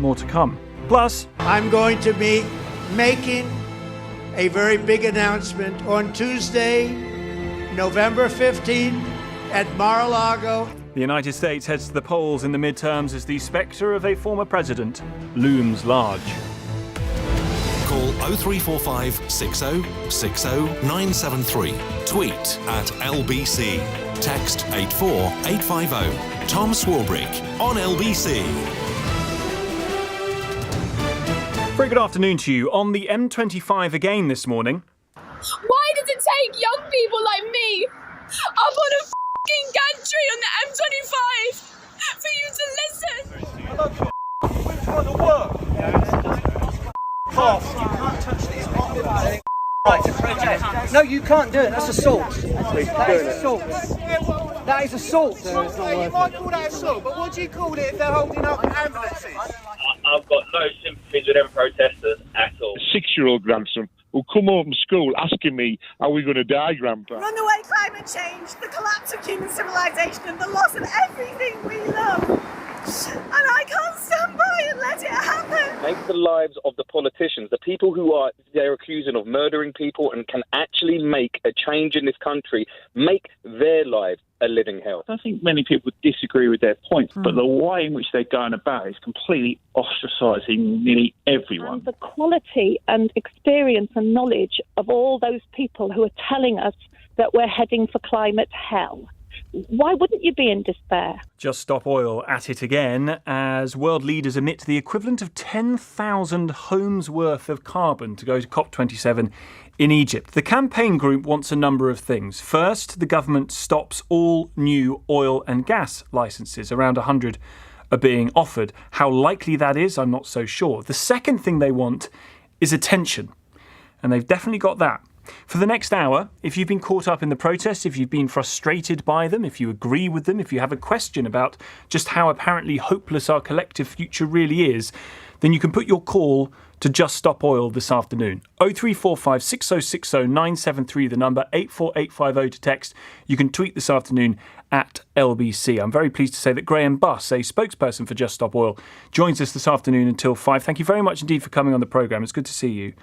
more to come. Plus, I'm going to be making a very big announcement on Tuesday, November 15th at Mar-a-Lago. the United States heads to the polls in the midterms as the spectre of a former president looms large. Call 0345 60 60 973. Tweet at LBC. Text 84850. Tom Swarbrick on LBC. Very good afternoon to you. On the M25 again this morning. Why does it take young people like me up on a f***ing gantry on the M25 for you to listen? I love you. We're trying to work. You can't touch these right to protest. No, you can't do it. That's assault. That is assault. That is assault. You might call that assault, but what do you call it if they're holding up ambulances? I've got no sympathies with them protesters at all. A 6-year-old grandson will come home from school asking me, are we going to die, Grandpa? Runaway climate change, the collapse of human civilization and the loss of everything we love. And I can't stand by and let it happen. Make the lives of the politicians, the people who they're accusing of murdering people and can actually make a change in this country, make their lives a living hell. I think many people disagree with their points, but the way in which they're going about it is completely ostracising nearly everyone. And the quality and experience and knowledge of all those people who are telling us that we're heading for climate hell. Why wouldn't you be in despair? Just Stop Oil at it again as world leaders emit the equivalent of 10,000 homes worth of carbon to go to COP27 in Egypt. The campaign group wants a number of things. First, the government stops all new oil and gas licences. Around 100 are being offered. How likely that is, I'm not so sure. The second thing they want is attention, and they've definitely got that. For the next hour, if you've been caught up in the protests, if you've been frustrated by them, if you agree with them, if you have a question about just how apparently hopeless our collective future really is, then you can put your call to Just Stop Oil this afternoon. 0345 6060 973, the number, 84850 to text. You can tweet this afternoon at LBC. I'm very pleased to say that Grahame Buss, a spokesperson for Just Stop Oil, joins us this afternoon until 5. Thank you very much indeed for coming on the programme. It's good to see you.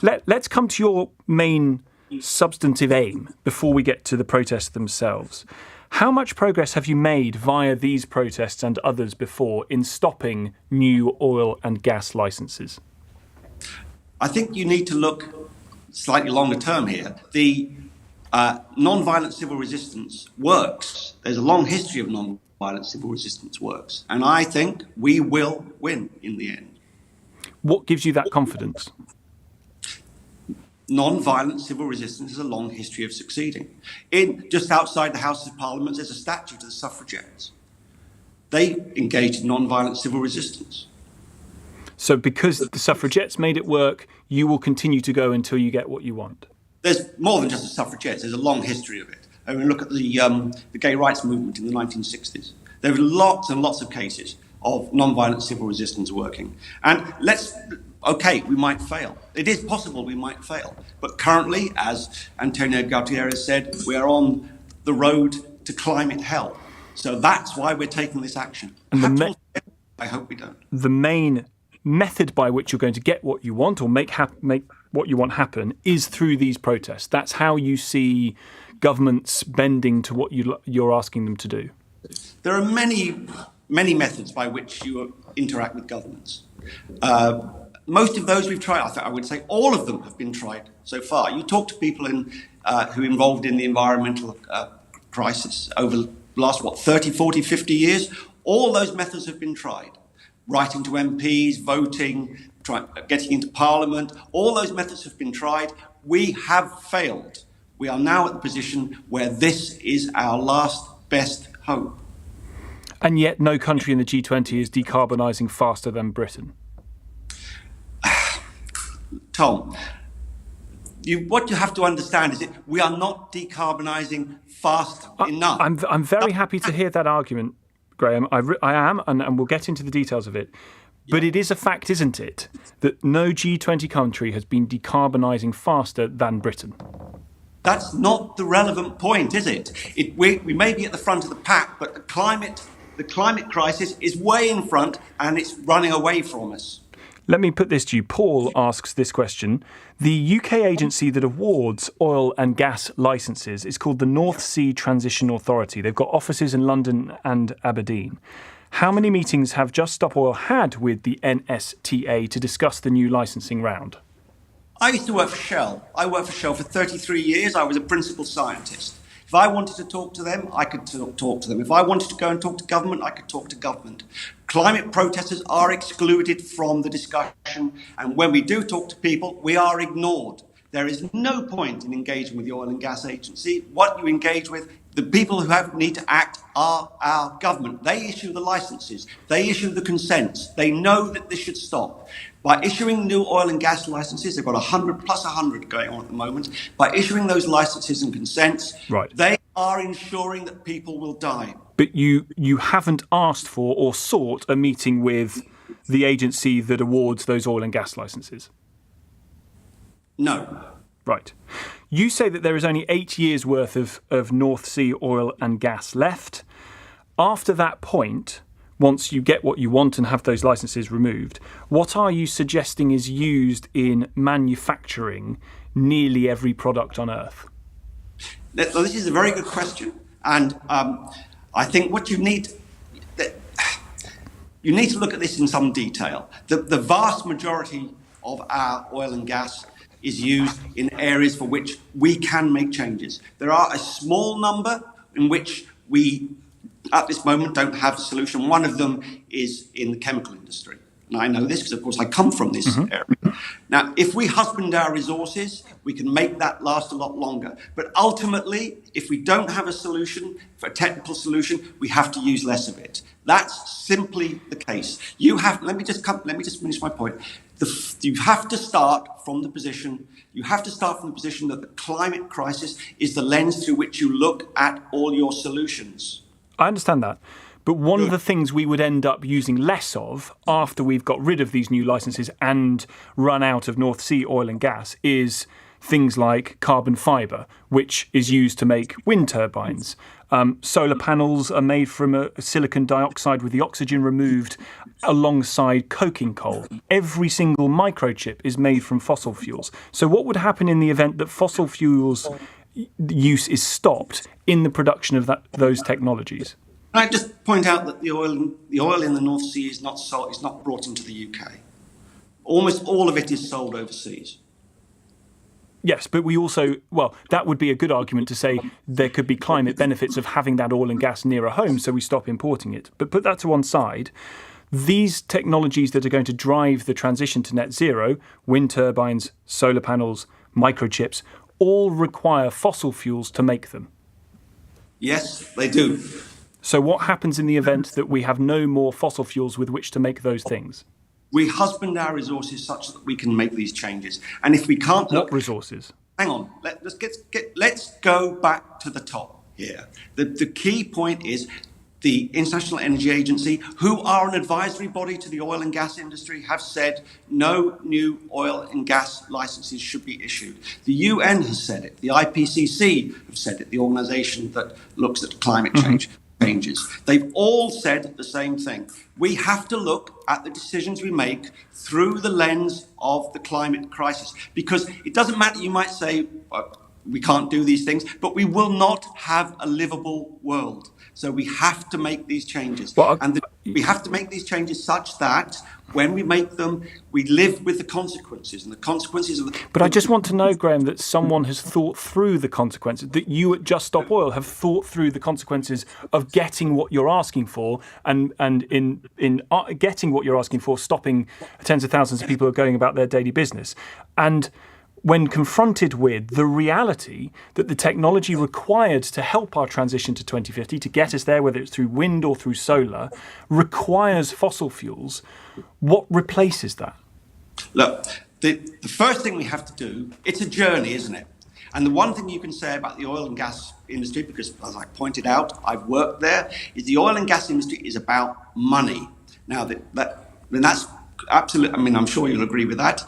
Let's come to your main substantive aim before we get to the protests themselves. How much progress have you made via these protests and others before in stopping new oil and gas licences? I think you need to look slightly longer term here. The non-violent civil resistance works. There's a long history of non-violent civil resistance works. And I think we will win in the end. What gives you that confidence? Non-violent civil resistance has a long history of succeeding. Just outside the House of Parliament, there's a statue to the suffragettes. They engaged in non-violent civil resistance. So because the suffragettes made it work, you will continue to go until you get what you want? There's more than just the suffragettes. There's a long history of it. I mean, look at the gay rights movement in the 1960s. There were lots and lots of cases of non-violent civil resistance working. And we might fail. It is possible we might fail. But currently, as Antonio Guterres said, we are on the road to climate hell. So that's why we're taking this action. And I hope we don't. The main method by which you're going to get what you want or make what you want happen is through these protests. That's how you see governments bending to what you're asking them to do. There are many methods by which you interact with governments. Most of those we've tried, I would say all of them have been tried so far. You talk to people who are involved in the environmental crisis over the last, 30, 40, 50 years. All those methods have been tried. Writing to MPs, voting, getting into Parliament, all those methods have been tried. We have failed. We are now at the position where this is our last best hope. And yet no country in the G20 is decarbonising faster than Britain. Tom, what you have to understand is that we are not decarbonising fast enough. I'm very happy to hear that argument, Grahame. I am, and we'll get into the details of it. But it is a fact, isn't it, that no G20 country has been decarbonising faster than Britain? That's not the relevant point, is it? We may be at the front of the pack, but the climate The climate crisis is way in front and it's running away from us. Let me put this to you. Paul asks this question. The UK agency that awards oil and gas licences is called the North Sea Transition Authority. They've got offices in London and Aberdeen. How many meetings have Just Stop Oil had with the NSTA to discuss the new licensing round? I used to work for Shell. I worked for Shell for 33 years. I was a principal scientist. If I wanted to talk to them, I could talk to them. If I wanted to go and talk to government, I could talk to government. Climate protesters are excluded from the discussion, and when we do talk to people, we are ignored. There is no point in engaging with the Oil and Gas Agency. What you engage with, the people who need to act are our government. They issue the licences. They issue the consents. They know that this should stop. By issuing new oil and gas licences, they've got 100 plus 100 going on at the moment. By issuing those licences and consents, they are ensuring that people will die. But you haven't asked for or sought a meeting with the agency that awards those oil and gas licences? No. Right. You say that there is only 8 years' worth of North Sea oil and gas left. After that point, once you get what you want and have those licences removed, what are you suggesting is used in manufacturing nearly every product on Earth? Well, this is a very good question. And I think what you need to look at this in some detail. The vast majority of our oil and gas is used in areas for which we can make changes. There are a small number in which we, at this moment, don't have a solution. One of them is in the chemical industry. And I know this because, of course, I come from this area. Now, if we husband our resources, we can make that last a lot longer. But ultimately, if we don't have a solution, for a technical solution, we have to use less of it. That's simply the case. Let me just finish my point. You have to start from the position that the climate crisis is the lens through which you look at all your solutions. I understand that. But one of the things we would end up using less of after we've got rid of these new licences and run out of North Sea oil and gas is things like carbon fibre, which is used to make wind turbines. Solar panels are made from a silicon dioxide with the oxygen removed alongside coking coal. Every single microchip is made from fossil fuels. So what would happen in the event that fossil fuels use is stopped in the production of those technologies? Can I just point out that the oil in the North Sea is not brought into the UK. Almost all of it is sold overseas. Yes, but we also, that would be a good argument to say there could be climate benefits of having that oil and gas nearer home, so we stop importing it. But put that to one side. These technologies that are going to drive the transition to net zero, wind turbines, solar panels, microchips, all require fossil fuels to make them. Yes, they do. So what happens in the event that we have no more fossil fuels with which to make those things? We husband our resources such that we can make these changes. And if we can't What resources? Hang on. Let's go back to the top here. The key point is the International Energy Agency, who are an advisory body to the oil and gas industry, have said no new oil and gas licenses should be issued. The UN has said it. The IPCC have said it, the organisation that looks at climate change. Changes. They've all said the same thing. We have to look at the decisions we make through the lens of the climate crisis, because it doesn't matter, you might say we can't do these things, but we will not have a livable world. So we have to make these changes. We have to make these changes such that when we make them, we live with the consequences and the consequences of the... But I just want to know, Grahame, that someone has thought through the consequences, that you at Just Stop Oil have thought through the consequences of getting what you're asking for and in getting what you're asking for, stopping tens of thousands of people who are going about their daily business. And when confronted with the reality that the technology required to help our transition to 2050, to get us there, whether it's through wind or through solar, requires fossil fuels, what replaces that? Look, the first thing we have to do, it's a journey, isn't it? And the one thing you can say about the oil and gas industry, because as I pointed out, I've worked there, is the oil and gas industry is about money. Now, that's absolutely, I mean, I'm sure you'll agree with that.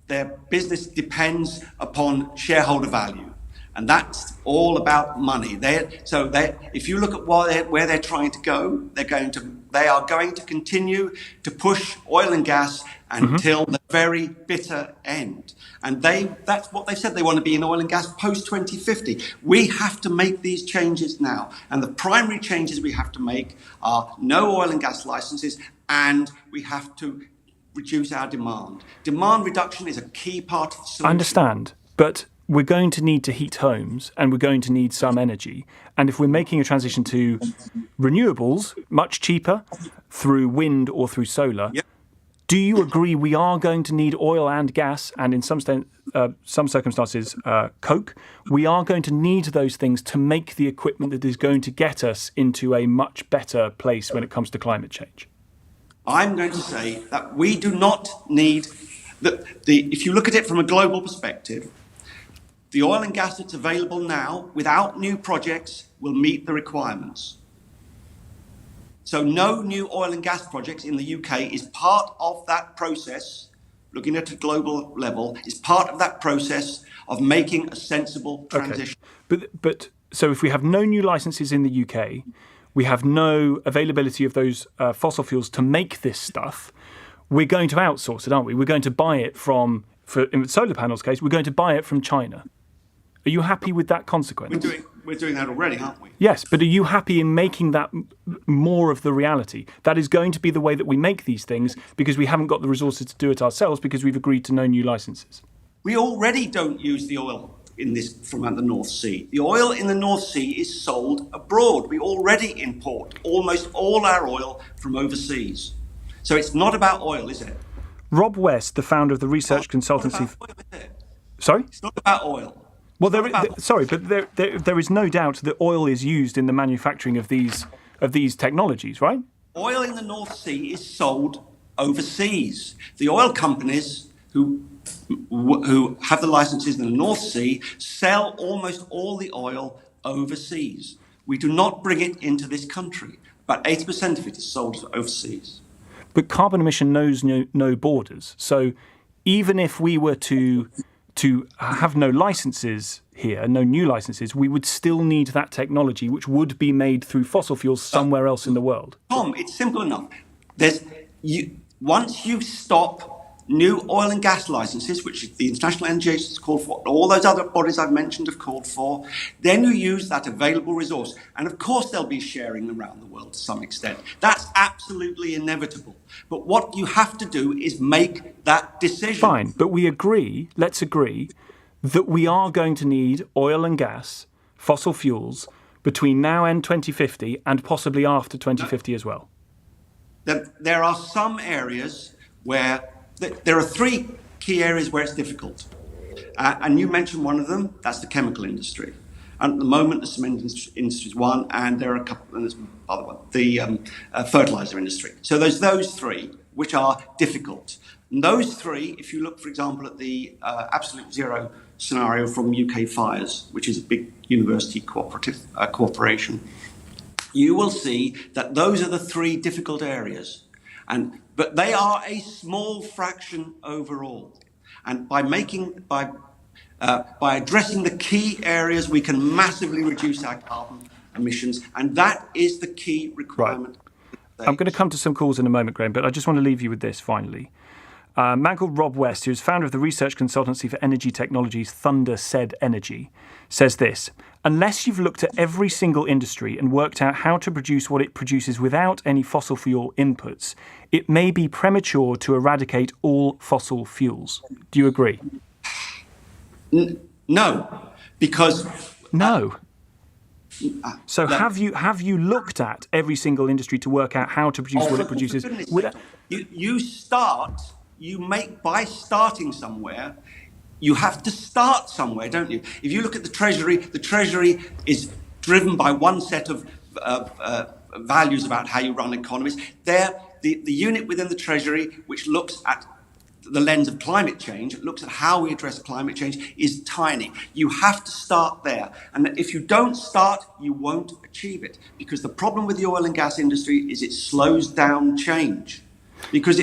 Their business depends upon shareholder value. And that's all about money. If you look at where they're trying to go, they are going to continue to push oil and gas until the very bitter end. And that's what they said. They want to be in oil and gas post 2050. We have to make these changes now. And the primary changes we have to make are no oil and gas licenses, and we have to reduce our demand. Demand reduction is a key part of the solution. I understand, but we're going to need to heat homes and we're going to need some energy. And if we're making a transition to renewables, much cheaper, through wind or through solar, do you agree we are going to need oil and gas, and in some circumstances, coke? We are going to need those things to make the equipment that is going to get us into a much better place when it comes to climate change. I'm going to say that we do not need if you look at it from a global perspective, the oil and gas that's available now, without new projects, will meet the requirements. So no new oil and gas projects in the UK is part of that process, looking at a global level, is part of that process of making a sensible transition. Okay. But so if we have no new licenses in the UK, we have no availability of those fossil fuels to make this stuff, we're going to outsource it, aren't we? We're going to buy it in the solar panels case, we're going to buy it from China. Are you happy with that consequence? We're doing that already, aren't we? Yes, but are you happy in making that more of the reality? That is going to be the way that we make these things because we haven't got the resources to do it ourselves because we've agreed to no new licenses. We already don't use the oil from the North Sea. The oil in the North Sea is sold abroad. We already import almost all our oil from overseas. So it's not about oil, is it? Rob West, the founder of the research consultancy... Oil, is it? Sorry? It's not about oil. Well, there is no doubt that oil is used in the manufacturing of these technologies, right? Oil in the North Sea is sold overseas. The oil companies who have the licenses in the North Sea sell almost all the oil overseas. We do not bring it into this country. About 80% of it is sold overseas. But carbon emission knows no borders. So even if we were to have no licenses here, no new licenses, we would still need that technology, which would be made through fossil fuels somewhere else in the world. Tom, it's simple enough. Once you stop new oil and gas licenses, which the International Energy Agency has called for, all those other bodies I've mentioned have called for, then you use that available resource. And of course there'll be sharing around the world to some extent. That's absolutely inevitable. But what you have to do is make that decision. Fine, but let's agree, that we are going to need oil and gas, fossil fuels, between now and 2050 and possibly after 2050 as well. There are some areas where there are three key areas where it's difficult. And you mentioned one of them, that's the chemical industry. And at the moment, the cement industry is one, and there are a couple, and there's another one, the fertilizer industry. So there's those three, which are difficult. And those three, if you look, for example, at the absolute zero scenario from UK Fires, which is a big university corporation, you will see that those are the three difficult areas. But they are a small fraction overall. And by addressing the key areas, we can massively reduce our carbon emissions. And that is the key requirement. Right. I'm going to come to some calls in a moment, Grahame, but I just want to leave you with this finally. A man called Rob West, who is founder of the research consultancy for energy technologies Thunder Said Energy, says this: unless you've looked at every single industry and worked out how to produce what it produces without any fossil fuel inputs, it may be premature to eradicate all fossil fuels. Do you agree? No, because... No. So have you looked at every single industry to work out how to produce what it produces? By starting somewhere, you have to start somewhere, don't you? If you look at the Treasury is driven by one set of values about how you run economies. The unit within the Treasury, which looks at the lens of climate change, looks at how we address climate change, is tiny. You have to start there. And if you don't start, you won't achieve it. Because the problem with the oil and gas industry is it slows down change. Because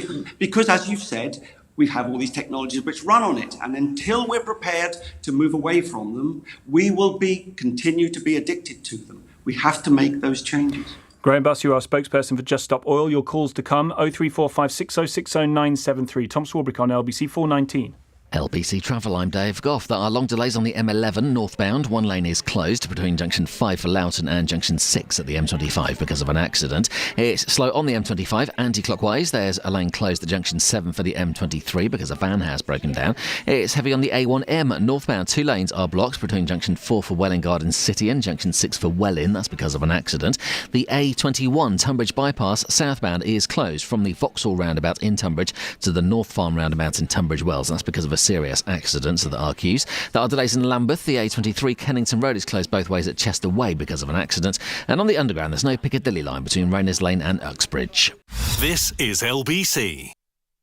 as you've said, We have all these technologies which run on it. And until we're prepared to move away from them, we will continue to be addicted to them. We have to make those changes. Grahame Buss, you are a spokesperson for Just Stop Oil. Your calls to come, 03456 606 973. Tom Swarbrick on LBC 419. LBC Travel, I'm Dave Goff. There are long delays on the M11 northbound. One lane is closed between junction 5 for Loughton and junction 6 at the M25 because of an accident. It's slow on the M25 anti-clockwise. There's a lane closed at junction 7 for the M23 because a van has broken down. It's heavy on the A1M northbound. 2 lanes are blocked between junction 4 for Welwyn Garden City and junction 6 for Welwyn. That's because of an accident. The A21 Tunbridge bypass southbound is closed from the Vauxhall roundabout in Tunbridge to the North Farm roundabout in Tunbridge Wells. That's because of a serious accident, so there are queues. There are delays in Lambeth. The A23 Kennington Road is closed both ways at Chester Way because of an accident. And on the Underground, there's no Piccadilly line between Rayners Lane and Uxbridge. This is LBC.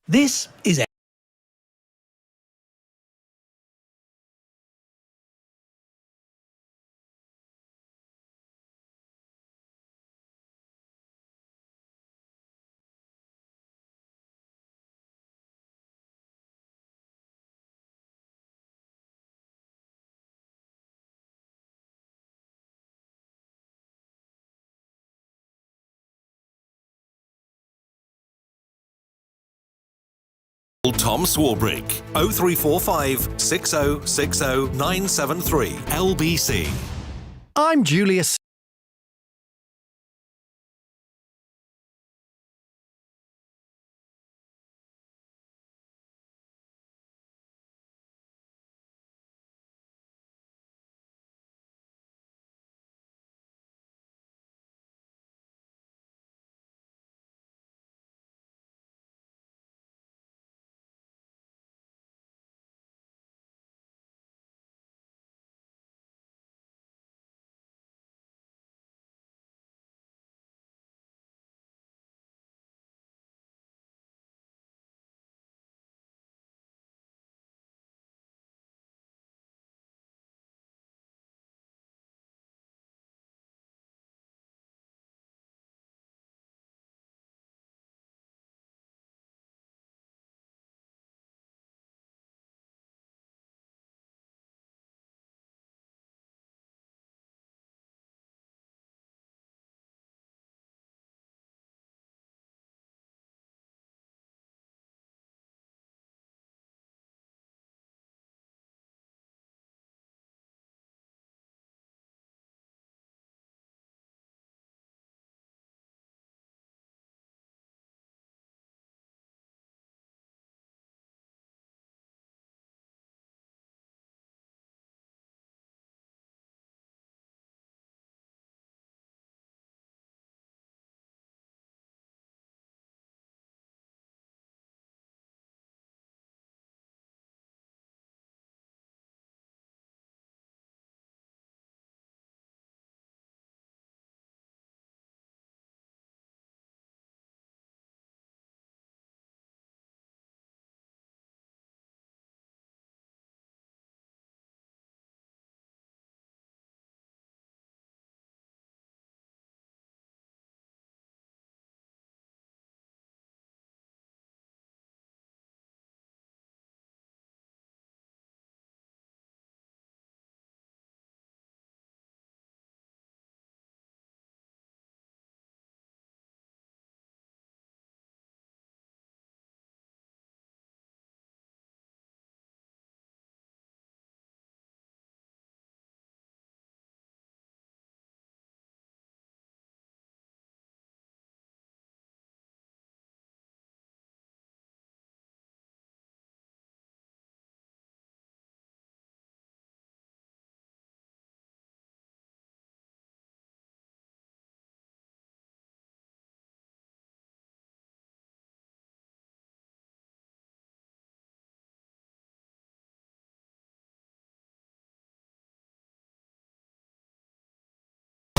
This is Tom Swarbrick, 0345 6060 973. LBC. I'm Julius.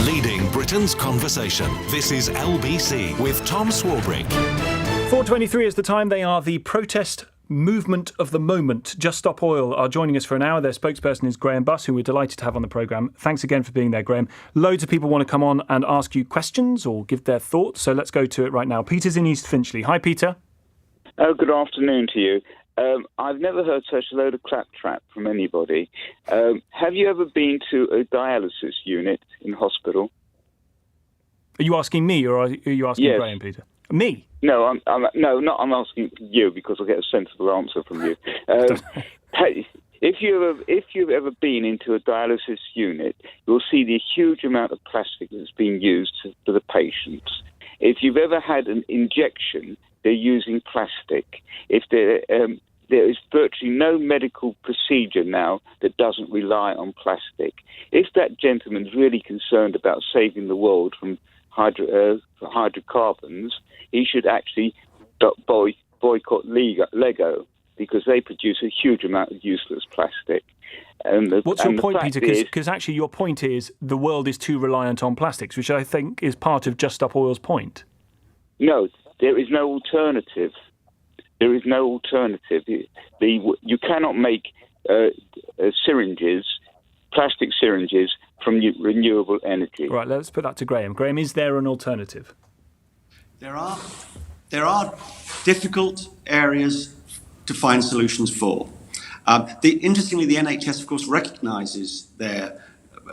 Leading Britain's conversation. This is LBC with Tom Swarbrick. 4:23 is the time. They are the protest movement of the moment. Just Stop Oil are joining us for an hour. Their spokesperson is Grahame Buss, who we're delighted to have on the programme. Thanks again for being there, Grahame. Loads of people want to come on and ask you questions or give their thoughts, so let's go to it right now. Peter's in East Finchley. Hi, Peter. Oh, good afternoon to you. I've never heard such a load of claptrap from anybody. Have you ever been to a dialysis unit in hospital? Are you asking me, or are you asking Yes. Graham, Peter? Me? No, I'm asking you because I'll get a sensible answer from you. If you've ever been into a dialysis unit, you'll see the huge amount of plastic that's being used for the patients. If you've ever had an injection, they're using plastic. If there is virtually no medical procedure now that doesn't rely on plastic. If that gentleman's really concerned about saving the world from hydrocarbons, he should actually boycott Lego, because they produce a huge amount of useless plastic. What's your point, Peter? Because actually your point is the world is too reliant on plastics, which I think is part of Just Stop Oil's point. No, there is no alternative. There is no alternative. You cannot make plastic syringes from renewable energy. Right, let's put that to Graham. Graham, is there an alternative? There are difficult areas to find solutions for. Interestingly, the NHS, of course, recognises their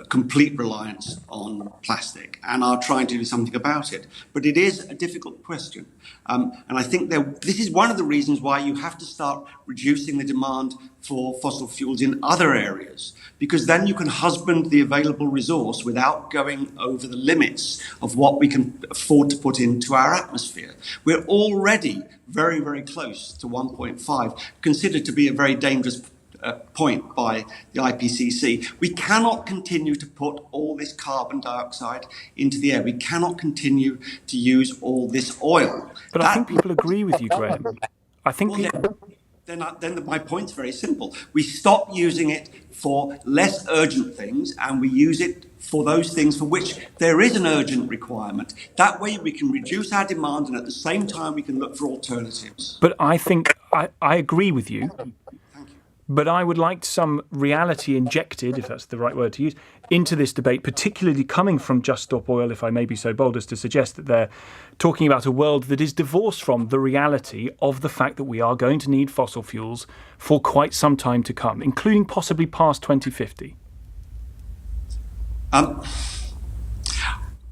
complete reliance on plastic and are trying to do something about it. But it is a difficult question. And I think this is one of the reasons why you have to start reducing the demand for fossil fuels in other areas, because then you can husband the available resource without going over the limits of what we can afford to put into our atmosphere. We're already very, very close to 1.5, considered to be a very dangerous point by the IPCC. We cannot continue to put all this carbon dioxide into the air. We cannot continue to use all this oil. But I think people agree with you, Graham. I think Then my point's very simple. We stop using it for less urgent things and we use it for those things for which there is an urgent requirement. That way we can reduce our demand and at the same time we can look for alternatives. But I think I agree with you. But I would like some reality injected, if that's the right word to use, into this debate, particularly coming from Just Stop Oil, if I may be so bold as to suggest that they're talking about a world that is divorced from the reality of the fact that we are going to need fossil fuels for quite some time to come, including possibly past 2050.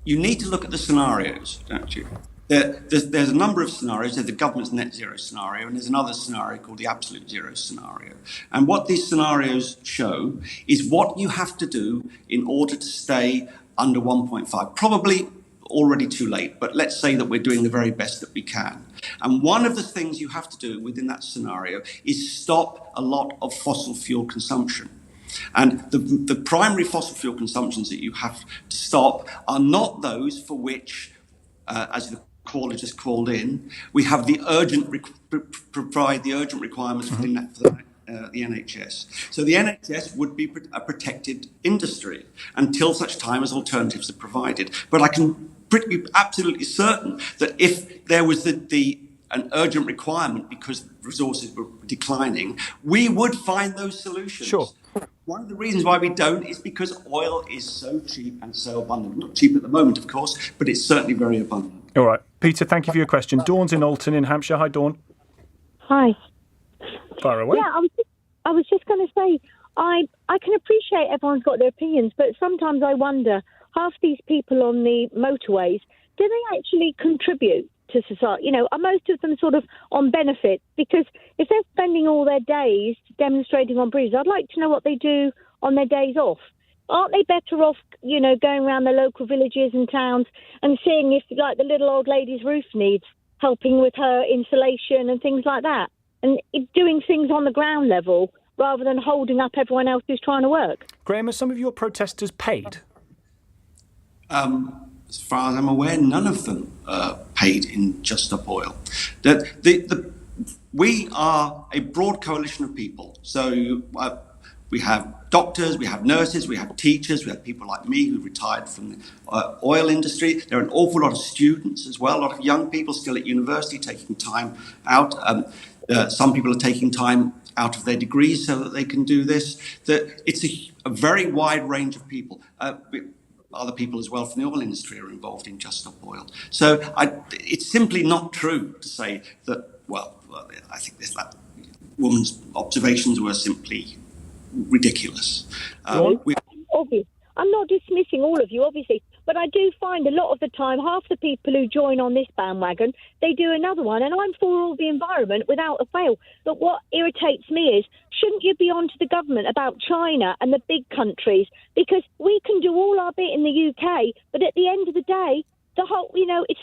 You need to look at the scenarios, don't you? There's a number of scenarios. There's the government's net zero scenario, and there's another scenario called the absolute zero scenario. And what these scenarios show is what you have to do in order to stay under 1.5. Probably already too late, but let's say that we're doing the very best that we can. And one of the things you have to do within that scenario is stop a lot of fossil fuel consumption. And the primary fossil fuel consumptions that you have to stop are not those for which, as the caller just called in, we have the provide the urgent requirements for the NHS. So the NHS would be a protected industry until such time as alternatives are provided. But I can be absolutely certain that if there was an urgent requirement because resources were declining, we would find those solutions. Sure. One of the reasons why we don't is because oil is so cheap and so abundant. Not cheap at the moment, of course, but it's certainly very abundant. All right. Peter, thank you for your question. Dawn's in Alton in Hampshire. Hi, Dawn. Hi. Fire away. Yeah, I was just going to say, I can appreciate everyone's got their opinions, but sometimes I wonder, half these people on the motorways, do they actually contribute to society? You know, are most of them sort of on benefit? Because if they're spending all their days demonstrating on bridges, I'd like to know what they do on their days off. Aren't they better off, you know, going around the local villages and towns and seeing if, like, the little old lady's roof needs helping with her insulation and things like that, and doing things on the ground level rather than holding up everyone else who's trying to work? Graham, are some of your protesters paid? As far as I'm aware, none of them are paid in Just Stop Oil. We are a broad coalition of people. So we have doctors, we have nurses, we have teachers, we have people like me who retired from the oil industry. There are an awful lot of students as well, a lot of young people still at university taking time out. Some people are taking time out of their degrees so that they can do this. It's a very wide range of people. Other people as well from the oil industry are involved in Just Stop Oil. So it's simply not true to say that, well, I think woman's observations were simply ridiculous. Obviously, I'm not dismissing all of you, obviously, but I do find a lot of the time half the people who join on this bandwagon, they do another one, and I'm for all the environment without a fail. But what irritates me is, shouldn't you be on to the government about China and the big countries? Because we can do all our bit in the UK, but at the end of the day, the whole,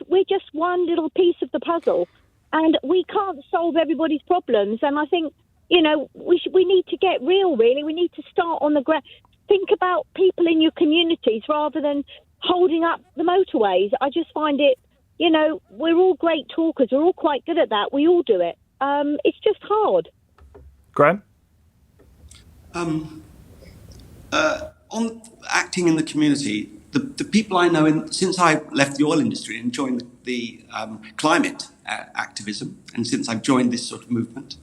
we're just one little piece of the puzzle, and we can't solve everybody's problems. And I think, we need to get real, really. We need to start on the ground. Think about people in your communities rather than holding up the motorways. I just find it, we're all great talkers. We're all quite good at that. We all do it. It's just hard. Grahame? On acting in the community, the people I know, since I left the oil industry and joined the climate activism, and since I've joined this sort of movement,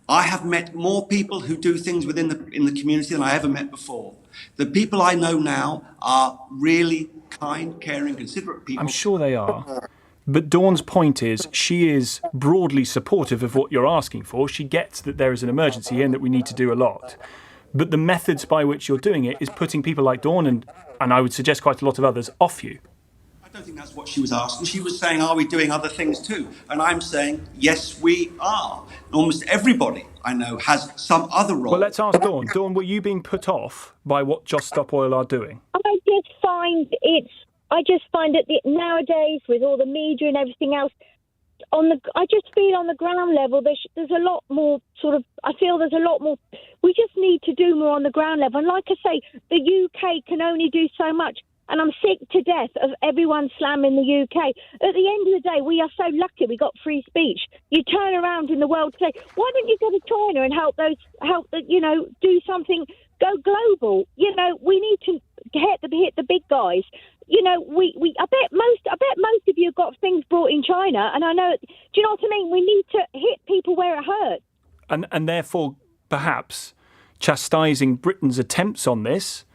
I have met more people who do things in the community than I ever met before. The people I know now are really kind, caring, considerate people. I'm sure they are. But Dawn's point is she is broadly supportive of what you're asking for. She gets that there is an emergency here and that we need to do a lot. But the methods by which you're doing it is putting people like Dawn and I would suggest quite a lot of others off you. I don't think that's what she was asking. She was saying, are we doing other things too? And I'm saying, yes, we are. Almost everybody I know has some other role. Well, let's ask Dawn. Dawn, were you being put off by what Just Stop Oil are doing? I just find that nowadays, with all the media and everything else, I just feel on the ground level there's a lot more there's a lot more. We just need to do more on the ground level. And like I say, the UK can only do so much. And I'm sick to death of everyone slamming the UK. At the end of the day, we are so lucky we got free speech. You turn around in the world today, why don't you go to China and help do something, go global? We need to hit the big guys. I bet most of you have got things brought in China, and I know. Do you know what I mean? We need to hit people where it hurts. And therefore, perhaps chastising Britain's attempts on this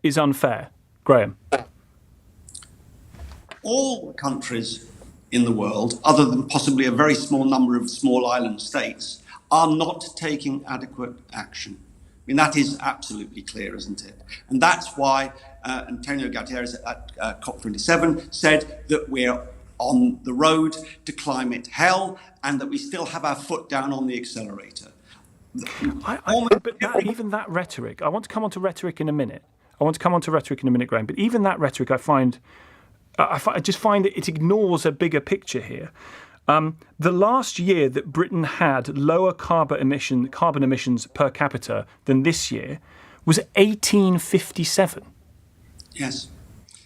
is unfair. Grahame? All countries in the world, other than possibly a very small number of small island states, are not taking adequate action. I mean, that is absolutely clear, isn't it? And that's why Antonio Guterres at COP27 said that we're on the road to climate hell and that we still have our foot down on the accelerator. Even that rhetoric, I want to come on to rhetoric in a minute. Grahame. But even that rhetoric, I just find that it ignores a bigger picture here. The last year that Britain had lower carbon emissions per capita than this year was 1857. Yes.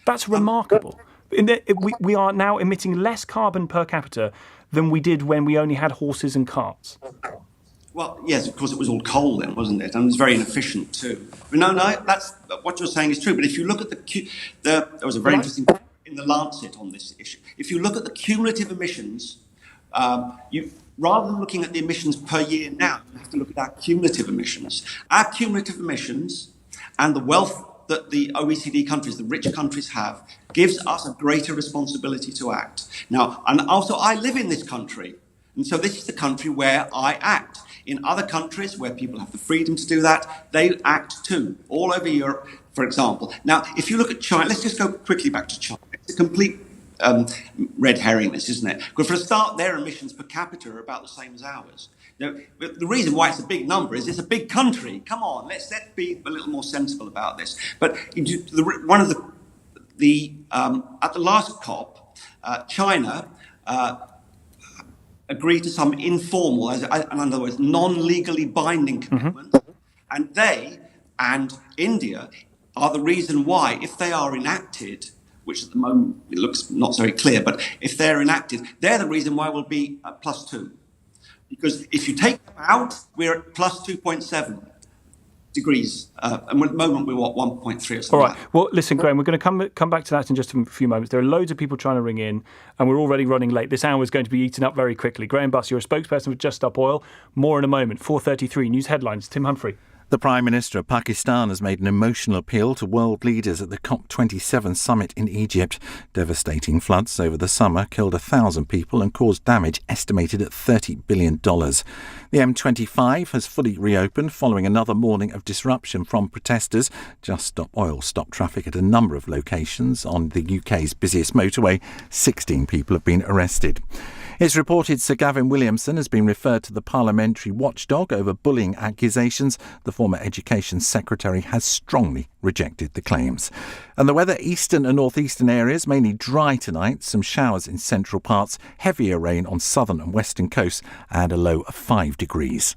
That's remarkable. We are now emitting less carbon per capita than we did when we only had horses and carts. Well, yes, of course, it was all coal then, wasn't it? And it was very inefficient too. But no, that's what you're saying is true. But if you look at there was a very interesting in the Lancet on this issue. If you look at the cumulative emissions, rather than looking at the emissions per year now, you have to look at our cumulative emissions. Our cumulative emissions and the wealth that the OECD countries, the rich countries have, gives us a greater responsibility to act. Now, and also I live in this country, and so this is the country where I act. In other countries where people have the freedom to do that, they act too, all over Europe, for example. Now, if you look at China, let's just go quickly back to China. It's a complete red herring, this, isn't it? Because for a start, their emissions per capita are about the same as ours. Now, the reason why it's a big number is it's a big country. Come on, let's be a little more sensible about this. But one of the at the last COP, China agreed to some informal, in other words, non-legally binding commitments, and they and India are the reason why, if they are enacted, which at the moment it looks not very clear, but if they're enacted, they're the reason why we'll be at +2. Because if you take them out, we're at +2.7 degrees. And at the moment, we're 1.3 or something. All right. Well, listen, Grahame, we're going to come back to that in just a few moments. There are loads of people trying to ring in, and we're already running late. This hour is going to be eaten up very quickly. Grahame Buss, you're a spokesperson for Just Stop Oil. More in a moment. 4:33 news headlines. Tim Humphrey. The Prime Minister of Pakistan has made an emotional appeal to world leaders at the COP27 summit in Egypt. Devastating floods over the summer killed 1,000 people and caused damage estimated at $30 billion. The M25 has fully reopened following another morning of disruption from protesters. Just Stop Oil stopped traffic at a number of locations on the UK's busiest motorway. 16 people have been arrested. It's reported Sir Gavin Williamson has been referred to the parliamentary watchdog over bullying accusations. The former Education Secretary has strongly rejected the claims. And the weather, eastern and northeastern areas, mainly dry tonight. Some showers in central parts, heavier rain on southern and western coasts, and a low of 5 degrees.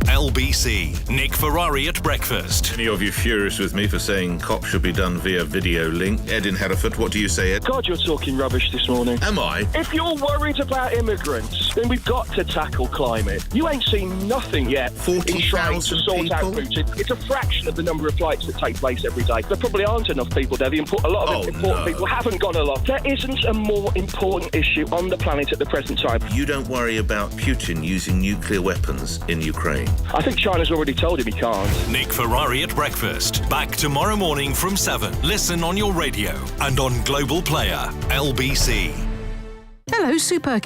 LBC, Nick Ferrari at breakfast. Any of you furious with me for saying COP should be done via video link? Ed in Hereford, what do you say, Ed? God, you're talking rubbish this morning. Am I? If you're worried about immigrants, then we've got to tackle climate. You ain't seen nothing yet in trying to sort out Putin. It's a fraction of the number of flights that take place every day. There probably aren't enough people there. A lot of important people haven't gone along. There isn't a more important issue on the planet at the present time. You don't worry about Putin using nuclear weapons in Ukraine? I think China's already told him he can't. Nick Ferrari at breakfast. Back tomorrow morning from 7. Listen on your radio and on Global Player. LBC. Hello, Super.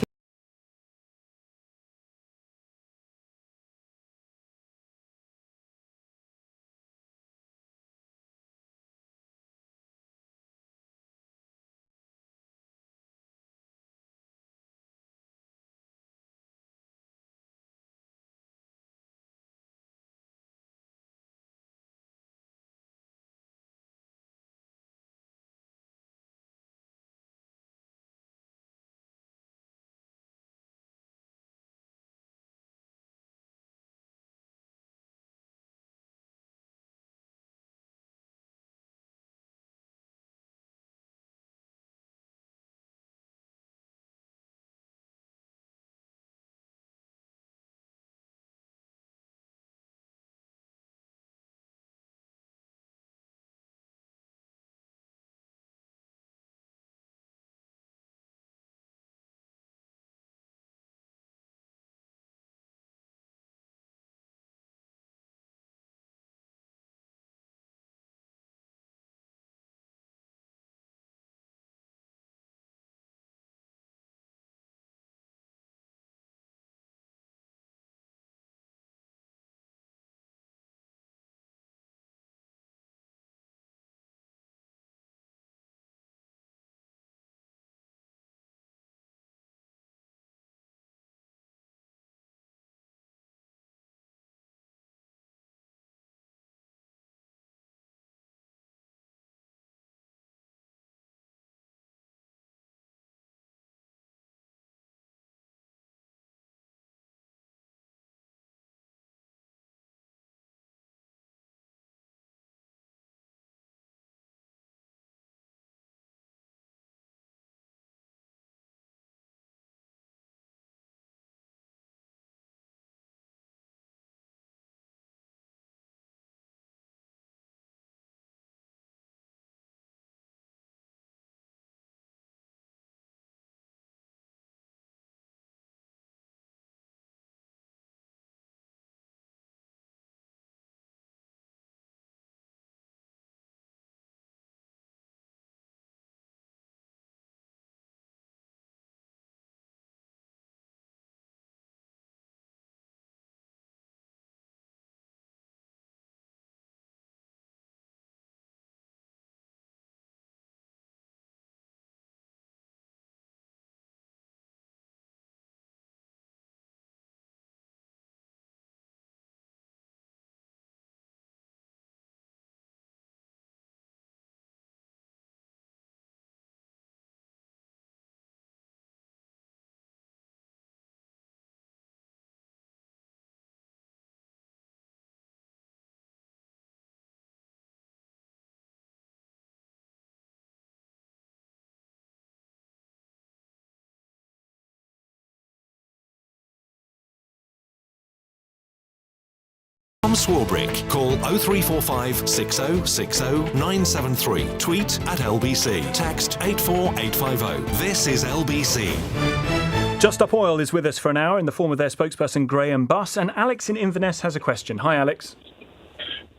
Tom Swarbrick. Call 0345 6060 973. Tweet at LBC. Text 84850. This is LBC. Just Stop Oil is with us for an hour in the form of their spokesperson Grahame Buss, and Alex in Inverness has a question. Hi, Alex.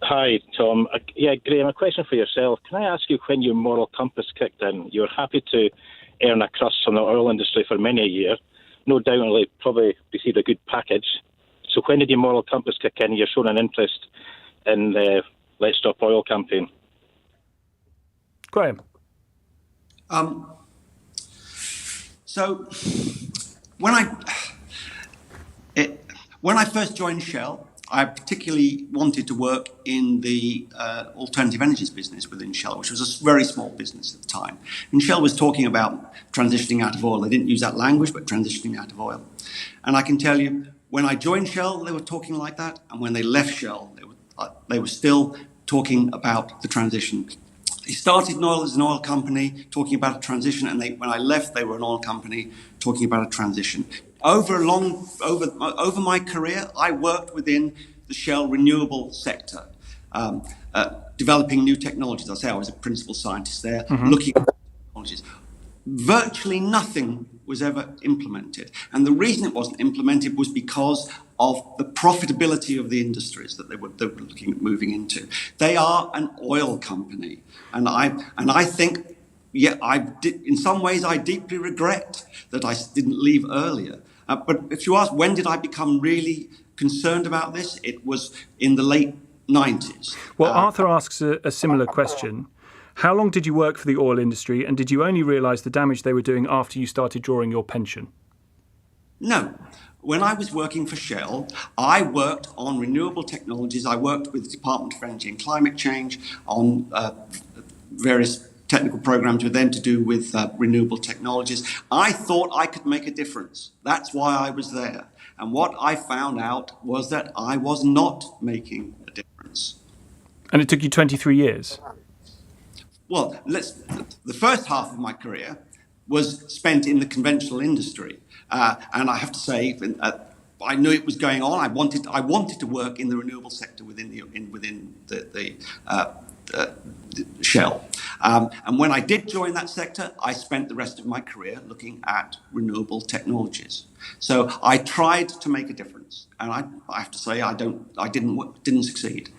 Hi, Tom. Graham, a question for yourself. Can I ask you when your moral compass kicked in? You were happy to earn a crust from the oil industry for many a year. No doubt probably received a good package. So when did your moral compass kick in? You're showing an interest in the Let's Stop Oil campaign. Graham. So when I first joined Shell, I particularly wanted to work in the alternative energies business within Shell, which was a very small business at the time. And Shell was talking about transitioning out of oil. They didn't use that language, but transitioning out of oil. And I can tell you, when I joined Shell, they were talking like that. And when they left Shell, they were still talking about the transition. They started oil as an oil company, talking about a transition. And when I left, they were an oil company talking about a transition. Over my career, I worked within the Shell renewable sector, developing new technologies. I say I was a principal scientist there, looking at technologies. Virtually nothing was ever implemented. And the reason it wasn't implemented was because of the profitability of the industries that they were looking at moving into. They are an oil company. And I think, in some ways, I deeply regret that I didn't leave earlier. But if you ask, when did I become really concerned about this? It was in the late 90s. Well, Arthur asks a similar question. How long did you work for the oil industry, and did you only realise the damage they were doing after you started drawing your pension? No. When I was working for Shell, I worked on renewable technologies. I worked with the Department of Energy and Climate Change on various technical programs with them to do with renewable technologies. I thought I could make a difference. That's why I was there. And what I found out was that I was not making a difference. And it took you 23 years? Well, the first half of my career was spent in the conventional industry. And I have to say, I knew it was going on. I wanted to work in the renewable sector within the Shell. And when I did join that sector, I spent the rest of my career looking at renewable technologies. So I tried to make a difference, and I have to say I didn't succeed.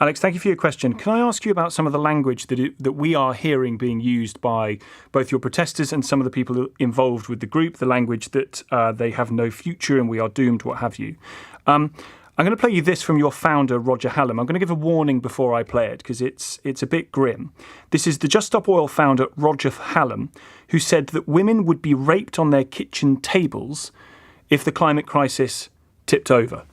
Alex, thank you for your question. Can I ask you about some of the language that we are hearing being used by both your protesters and some of the people involved with the group, the language that they have no future and we are doomed, what have you? I'm going to play you this from your founder, Roger Hallam. I'm going to give a warning before I play it because it's a bit grim. This is the Just Stop Oil founder, Roger Hallam, who said that women would be raped on their kitchen tables if the climate crisis tipped over.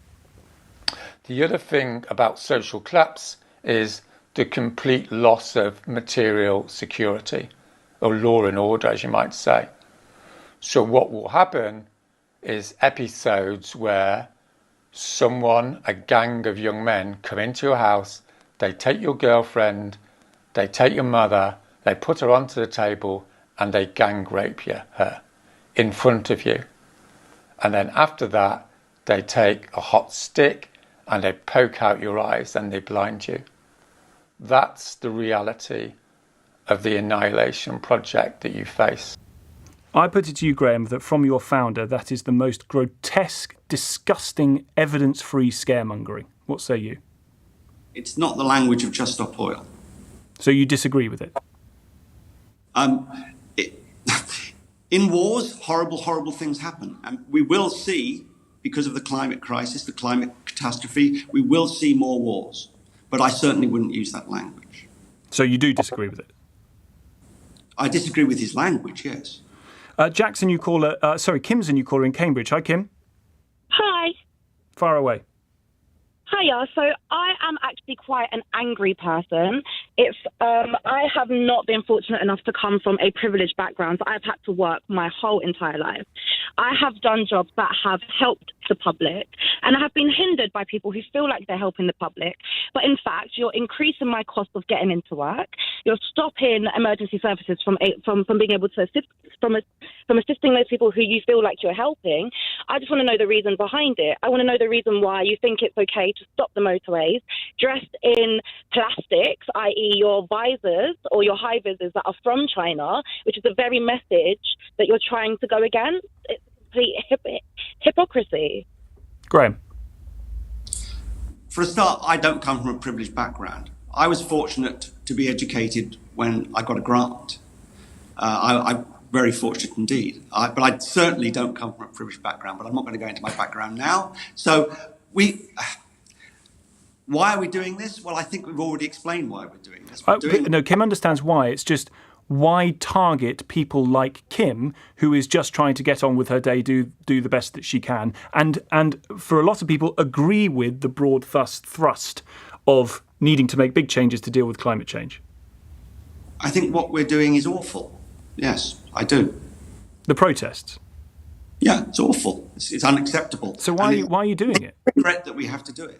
The other thing about social collapse is the complete loss of material security, or law and order, as you might say. So what will happen is episodes where a gang of young men come into your house, they take your girlfriend, they take your mother, they put her onto the table and they gang rape her in front of you. And then after that, they take a hot stick and they poke out your eyes and they blind you. That's the reality of the annihilation project that you face. I put it to you, Graham, that from your founder, that is the most grotesque, disgusting, evidence-free scaremongering. What say you? It's not the language of Just Stop Oil. So you disagree with it? In wars, horrible things happen. And we will see, because of the climate crisis, the climate catastrophe, we will see more wars. But I certainly wouldn't use that language. So you do disagree with it? I disagree with his language, yes. Kim's a new caller in Cambridge. Hi, Kim. Hi. Far away. Hiya. So I am actually quite an angry person. I have not been fortunate enough to come from a privileged background, so I've had to work my whole entire life. I have done jobs that have helped the public, and I have been hindered by people who feel like they're helping the public. But in fact, you're increasing my cost of getting into work. You're stopping emergency services from being able to assist, from assisting those people who you feel like you're helping. I just want to know the reason behind it. I want to know the reason why you think it's okay to stop the motorways dressed in plastics, i.e. your visors or your high visors that are from China, which is the very message that you're trying to go against. It's complete hypocrisy. Graham. For a start, I don't come from a privileged background. I was fortunate to be educated when I got a grant. I'm very fortunate indeed. But I certainly don't come from a privileged background, but I'm not going to go into my background now. So why are we doing this? Well, I think we've already explained why we're doing this. No, Kim understands why. It's just, why target people like Kim, who is just trying to get on with her day, do the best that she can, and for a lot of people agree with the broad thrust of needing to make big changes to deal with climate change? I think what we're doing is awful. Yes, I do. The protests? Yeah, it's awful. It's unacceptable. So why are you doing it? I regret that we have to do it.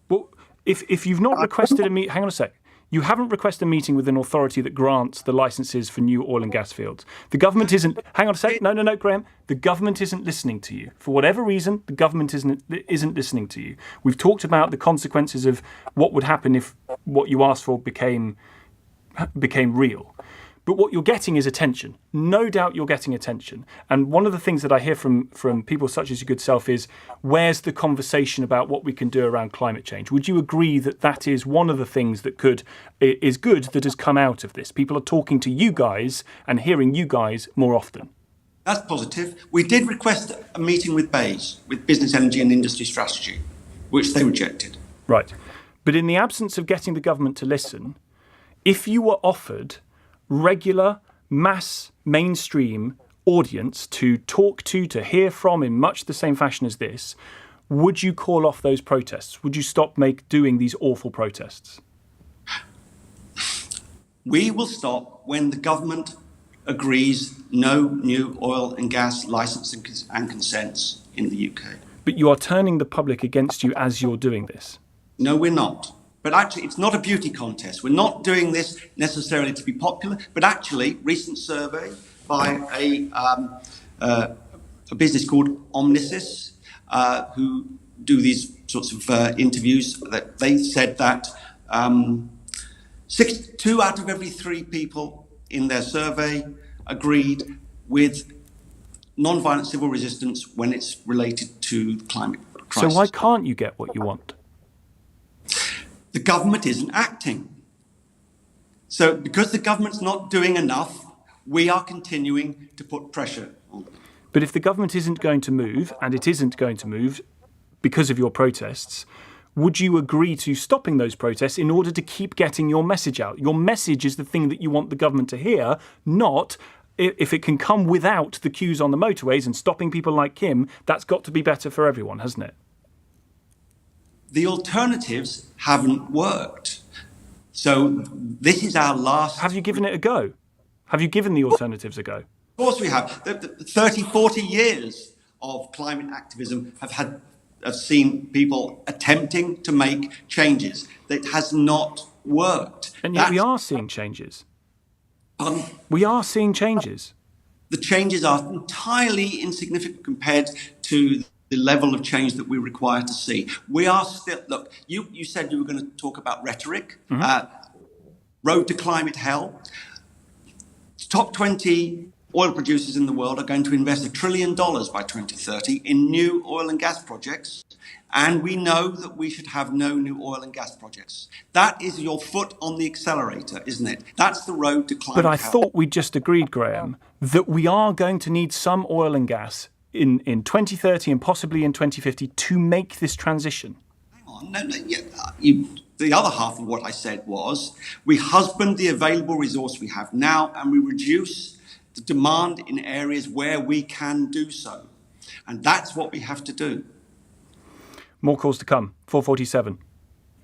Well, if you've not requested a meeting... Hang on a sec. You haven't requested a meeting with an authority that grants the licences for new oil and gas fields. The government isn't... Hang on a sec. No, Graham. The government isn't listening to you. For whatever reason, the government isn't listening to you. We've talked about the consequences of what would happen if what you asked for became real. But what you're getting is attention. No doubt you're getting attention. And one of the things that I hear from people such as your good self is, where's the conversation about what we can do around climate change? Would you agree that that is one of the things that is good that has come out of this? People are talking to you guys and hearing you guys more often. That's positive. We did request a meeting with BEIS, with Business, Energy and Industry Strategy, which they rejected. Right. But in the absence of getting the government to listen, if you were offered regular, mass, mainstream audience to talk to hear from in much the same fashion as this, would you call off those protests? Would you stop doing these awful protests? We will stop when the government agrees no new oil and gas licensing and consents in the UK. But you are turning the public against you as you're doing this. No, we're not. But actually, it's not a beauty contest. We're not doing this necessarily to be popular, but actually, recent survey by a business called Omnisys, who do these sorts of interviews, that they said that 2 out of every 3 people in their survey agreed with non-violent civil resistance when it's related to the climate crisis. So why can't you get what you want? The government isn't acting. So because the government's not doing enough, we are continuing to put pressure on them. But if the government isn't going to move, and it isn't going to move because of your protests, would you agree to stopping those protests in order to keep getting your message out? Your message is the thing that you want the government to hear, not if it can come without the queues on the motorways and stopping people like Kim. That's got to be better for everyone, hasn't it? The alternatives haven't worked. So this is our last... Have you given it a go? Have you given the alternatives a go? Of course we have. The 30, 40 years of climate activism have seen people attempting to make changes. That has not worked. And yet we are seeing changes. Pardon? We are seeing changes. The changes are entirely insignificant compared to the level of change that we require to see. We are still... Look, you said you were going to talk about rhetoric. Road to climate hell. Top 20 oil producers in the world are going to invest $1 trillion by 2030 in new oil and gas projects. And we know that we should have no new oil and gas projects. That is your foot on the accelerator, isn't it? That's the road to climate hell. But I thought we just agreed, Graham, that we are going to need some oil and gas in 2030 and possibly in 2050 to make this transition. Hang on. The other half of what I said was we husband the available resource we have now and we reduce the demand in areas where we can do so. And that's what we have to do. More calls to come. 4:47.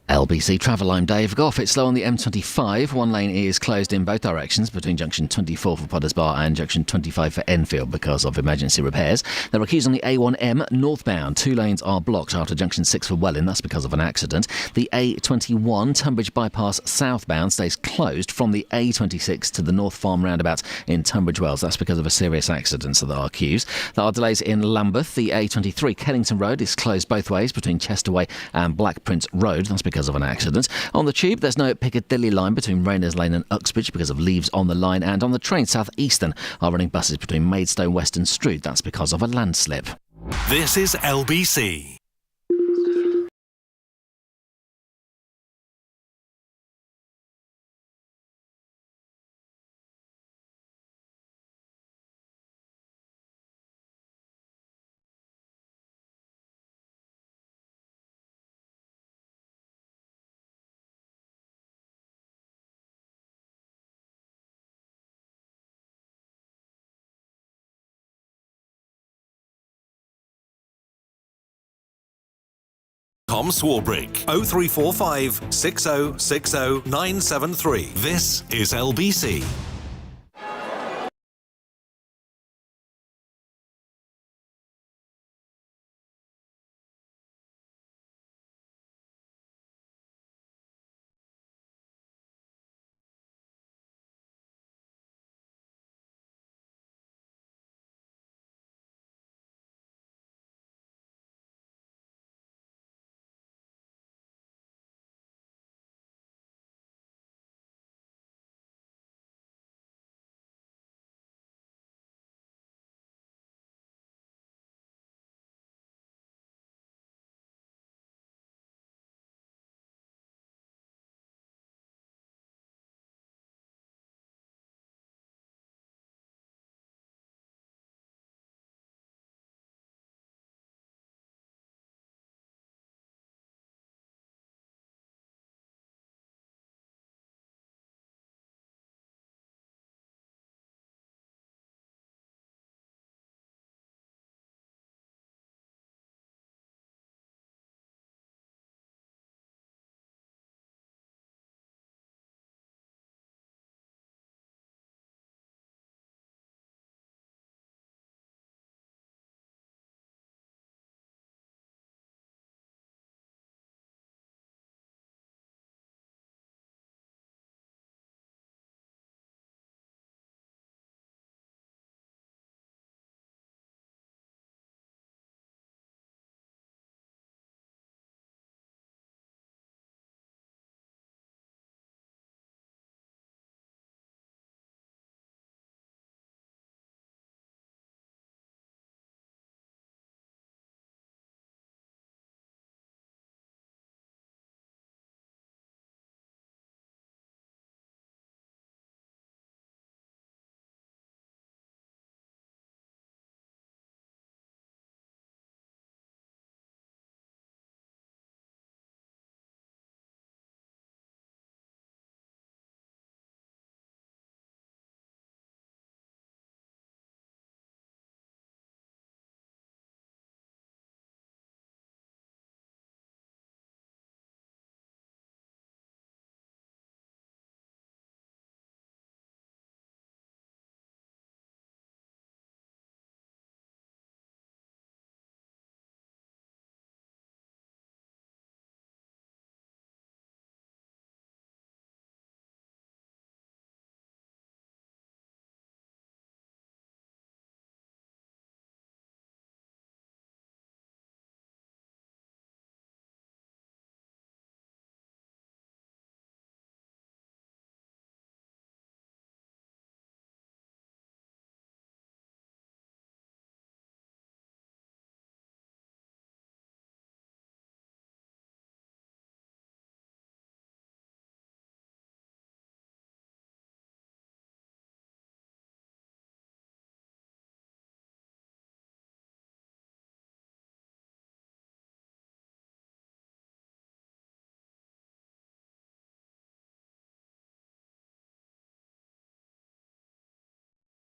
LBC Travel, I'm Dave Goff. It's slow on the M25. One lane is closed in both directions between junction 24 for Potters Bar and junction 25 for Enfield because of emergency repairs. There are queues on the A1M northbound. 2 lanes are blocked after junction 6 for Welling. That's because of an accident. The A21 Tunbridge Bypass southbound stays closed from the A26 to the North Farm roundabout in Tunbridge Wells. That's because of a serious accident, so there are queues. There are delays in Lambeth. The A23 Kennington Road is closed both ways between Chesterway and Black Prince Road. That's because of an accident. On the tube, there's no Piccadilly line between Rayners Lane and Uxbridge because of leaves on the line, and on the train, South Eastern are running buses between Maidstone West and Strood. That's because of a landslip. This is LBC. Tom Swarbrick. 0345 6060 973. This is LBC.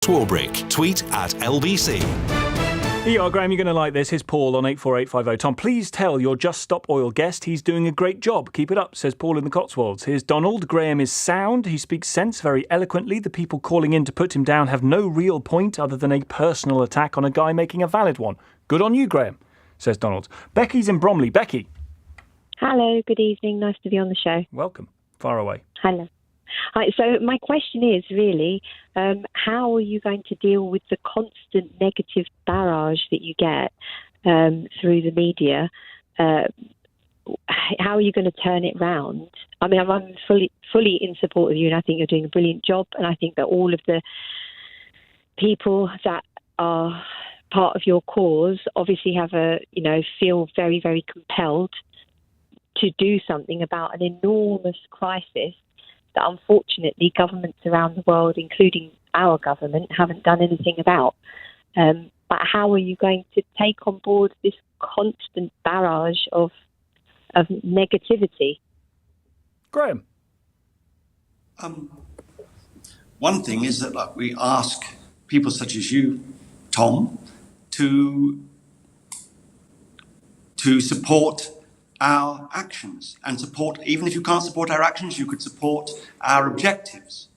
Swarbrick. Tweet at LBC. Here you are, Graham. You're going to like this. Here's Paul on 84850. Tom, please tell your Just Stop Oil guest he's doing a great job. Keep it up, says Paul in the Cotswolds. Here's Donald. Graham is sound. He speaks sense very eloquently. The people calling in to put him down have no real point other than a personal attack on a guy making a valid one. Good on you, Graham, says Donald. Becky's in Bromley. Becky. Hello, good evening. Nice to be on the show. Welcome. Far away. Hello. Hi, so my question is really, how are you going to deal with the constant negative barrage that you get through the media? How are you going to turn it round? I mean, I'm fully in support of you, and I think you're doing a brilliant job. And I think that all of the people that are part of your cause obviously have feel very, very compelled to do something about an enormous crisis that unfortunately governments around the world, including our government, haven't done anything about. But how are you going to take on board this constant barrage of negativity? Graham? One thing is that we ask people such as you, Tom, to support our actions and support, even if you can't support our actions, you could support our objectives.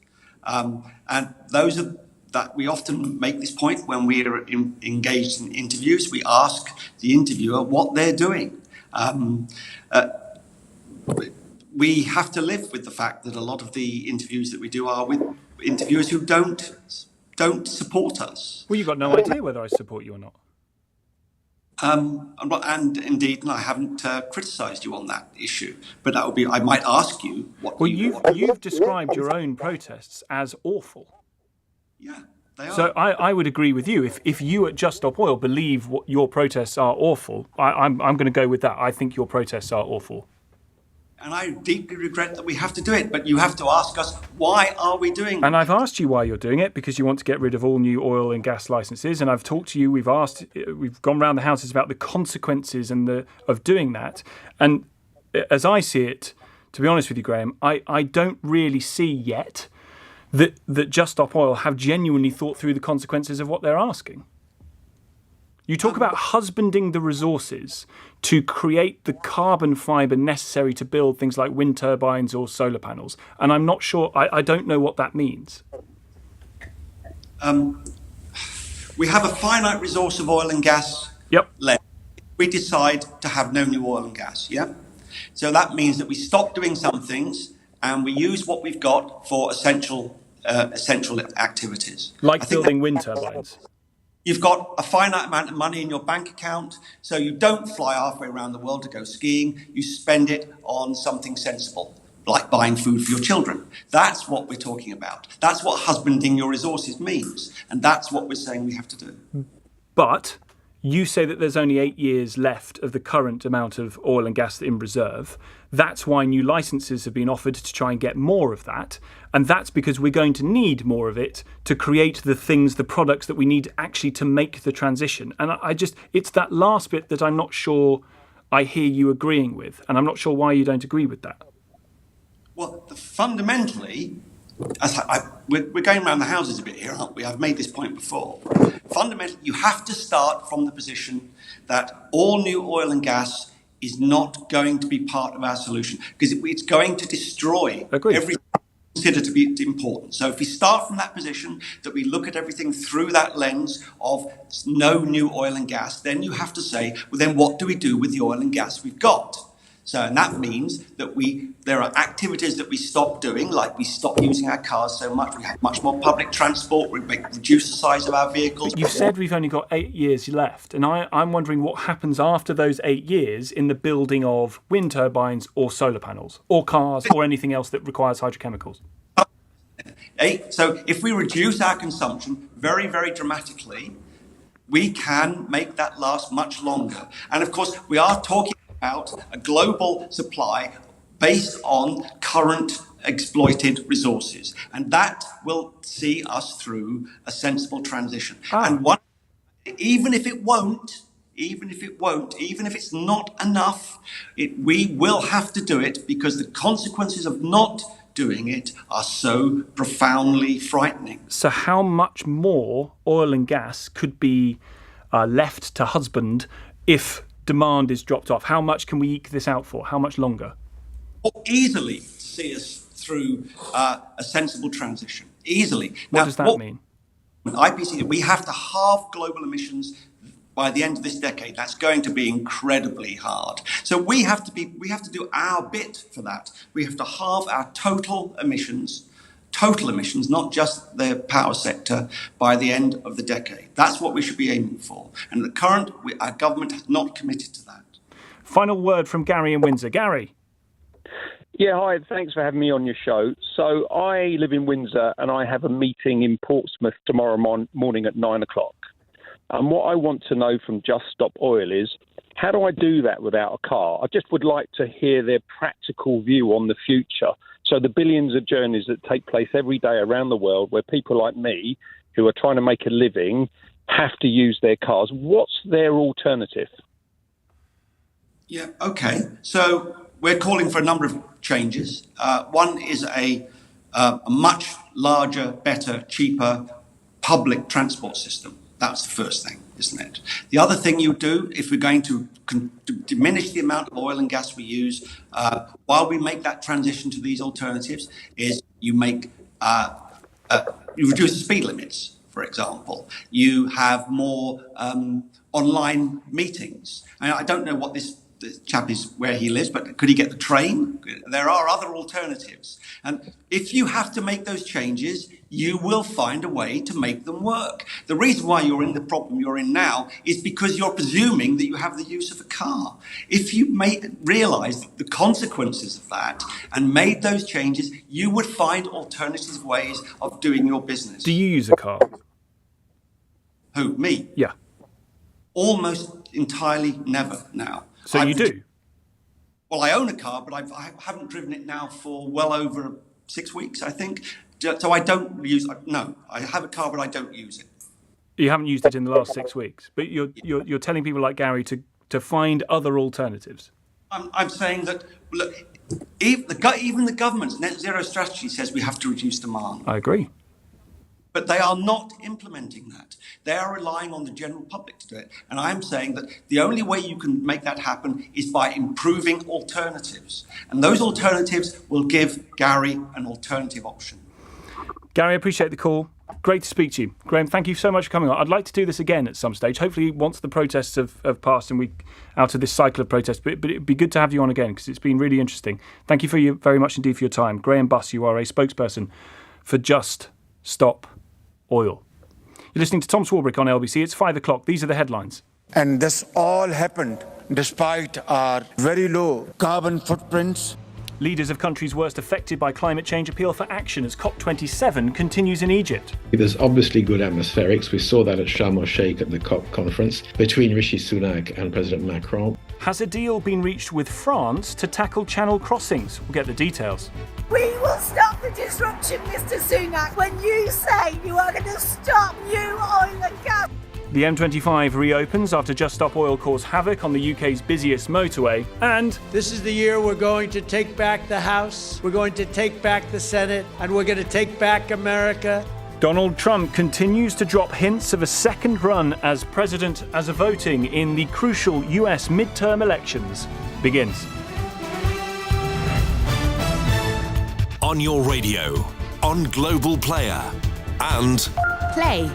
And those are that we often make this point when we are engaged in interviews. We ask the interviewer what they're doing. We have to live with the fact that a lot of the interviews that we do are with interviewers who don't support us. Well, you've got no idea whether I support you or not. And indeed, I haven't criticised you on that issue. But that would be, I might ask you what. Well, you've described your own protests as awful. Yeah, they are. So I would agree with you. If you at Just Stop Oil believe what your protests are awful, I'm going to go with that. I think your protests are awful. And I deeply regret that we have to do it, but you have to ask us, why are we doing it? And I've asked you why you're doing it, because you want to get rid of all new oil and gas licences. And I've talked to you, we've gone round the houses about the consequences of doing that. And as I see it, to be honest with you, Grahame, I don't really see yet that Just Stop Oil have genuinely thought through the consequences of what they're asking. You talk about husbanding the resources to create the carbon fibre necessary to build things like wind turbines or solar panels. And I'm not sure, I don't know what that means. We have a finite resource of oil and gas left. We decide to have no new oil and gas, yeah? So that means that we stop doing some things and we use what we've got for essential activities. Like building wind turbines. You've got a finite amount of money in your bank account, so you don't fly halfway around the world to go skiing. You spend it on something sensible, like buying food for your children. That's what we're talking about. That's what husbanding your resources means, and that's what we're saying we have to do. But you say that there's only 8 years left of the current amount of oil and gas in reserve. That's why new licences have been offered to try and get more of that. And that's because we're going to need more of it to create the products that we need actually to make the transition. And it's that last bit that I'm not sure I hear you agreeing with. And I'm not sure why you don't agree with that. Well, fundamentally, we're going around the houses a bit here, aren't we? I've made this point before. Fundamentally, you have to start from the position that all new oil and gas is not going to be part of our solution, because it's going to destroy everything we consider to be important. So if we start from that position, that we look at everything through that lens of no new oil and gas, then you have to say, well, then what do we do with the oil and gas we've got? So, and that means that there are activities that we stop doing, like we stop using our cars so much, we have much more public transport, we reduce the size of our vehicles. But you said we've only got 8 years left, and I'm wondering what happens after those 8 years in the building of wind turbines or solar panels, or cars, or anything else that requires hydrochemicals. So if we reduce our consumption very, very dramatically, we can make that last much longer. And of course, we are talking about a global supply based on current exploited resources. And that will see us through a sensible transition. And even if it's not enough, we will have to do it, because the consequences of not doing it are so profoundly frightening. So how much more oil and gas could be left to husband if demand is dropped off? How much can we eke this out for? How much longer? Easily see us through a sensible transition. Easily. What does that mean? IPCC, we have to halve global emissions by the end of this decade. That's going to be incredibly hard. So we have to do our bit for that. We have to halve our total emissions, not just the power sector, by the end of the decade. That's what we should be aiming for. And our government has not committed to that. Final word from Gary in Windsor. Gary. Yeah, hi, thanks for having me on your show. So I live in Windsor and I have a meeting in Portsmouth tomorrow morning at 9 o'clock. And what I want to know from Just Stop Oil is, how do I do that without a car? I just would like to hear their practical view on the future. So the billions of journeys that take place every day around the world, where people like me, who are trying to make a living, have to use their cars. What's their alternative? Yeah, okay. So we're calling for a number of changes. One is a much larger, better, cheaper public transport system. That's the first thing, isn't it? The other thing you do, if we're going to diminish the amount of oil and gas we use while we make that transition to these alternatives, is you make you reduce the speed limits, for example. You have more online meetings. I don't know what this chap is, where he lives, but could he get the train? There are other alternatives. And if you have to make those changes, you will find a way to make them work. The reason why you're in the problem you're in now is because you're presuming that you have the use of a car. If you realised the consequences of that and made those changes, you would find alternative ways of doing your business. Do you use a car? Who, me? Yeah. Almost entirely never now. So you do? Well, I own a car, but I haven't driven it now for well over 6 weeks, I think. So I don't use. No, I have a car, but I don't use it. You haven't used it in the last 6 weeks, but you're telling people like Gary to find other alternatives. I'm saying that, look, even the government's net zero strategy says we have to reduce demand. I agree. But they are not implementing that. They are relying on the general public to do it. And I'm saying that the only way you can make that happen is by improving alternatives. And those alternatives will give Gary an alternative option. Gary, I appreciate the call. Great to speak to you. Grahame, thank you so much for coming on. I'd like to do this again at some stage, hopefully once the protests have passed and we out of this cycle of protests. But it'd be good to have you on again because it's been really interesting. Thank you very much indeed for your time. Grahame Buss, you are a spokesperson for Just Stop Oil. You're listening to Tom Swarbrick on LBC. It's 5 o'clock. These are the headlines. And this all happened despite our very low carbon footprints. Leaders of countries worst affected by climate change appeal for action as COP27 continues in Egypt. There's obviously good atmospherics. We saw that at Sharm el-Sheikh at the COP conference between Rishi Sunak and President Macron. Has a deal been reached with France to tackle channel crossings? We'll get the details. We will stop the disruption, Mr. Sunak, when you say you are going to stop new oil and gas. The M25 reopens after Just Stop Oil caused havoc on the UK's busiest motorway. And this is the year we're going to take back the House, we're going to take back the Senate, and we're going to take back America. Donald Trump continues to drop hints of a second run as president as a voting in the crucial US midterm elections begins. On your radio, on Global Player, and Play.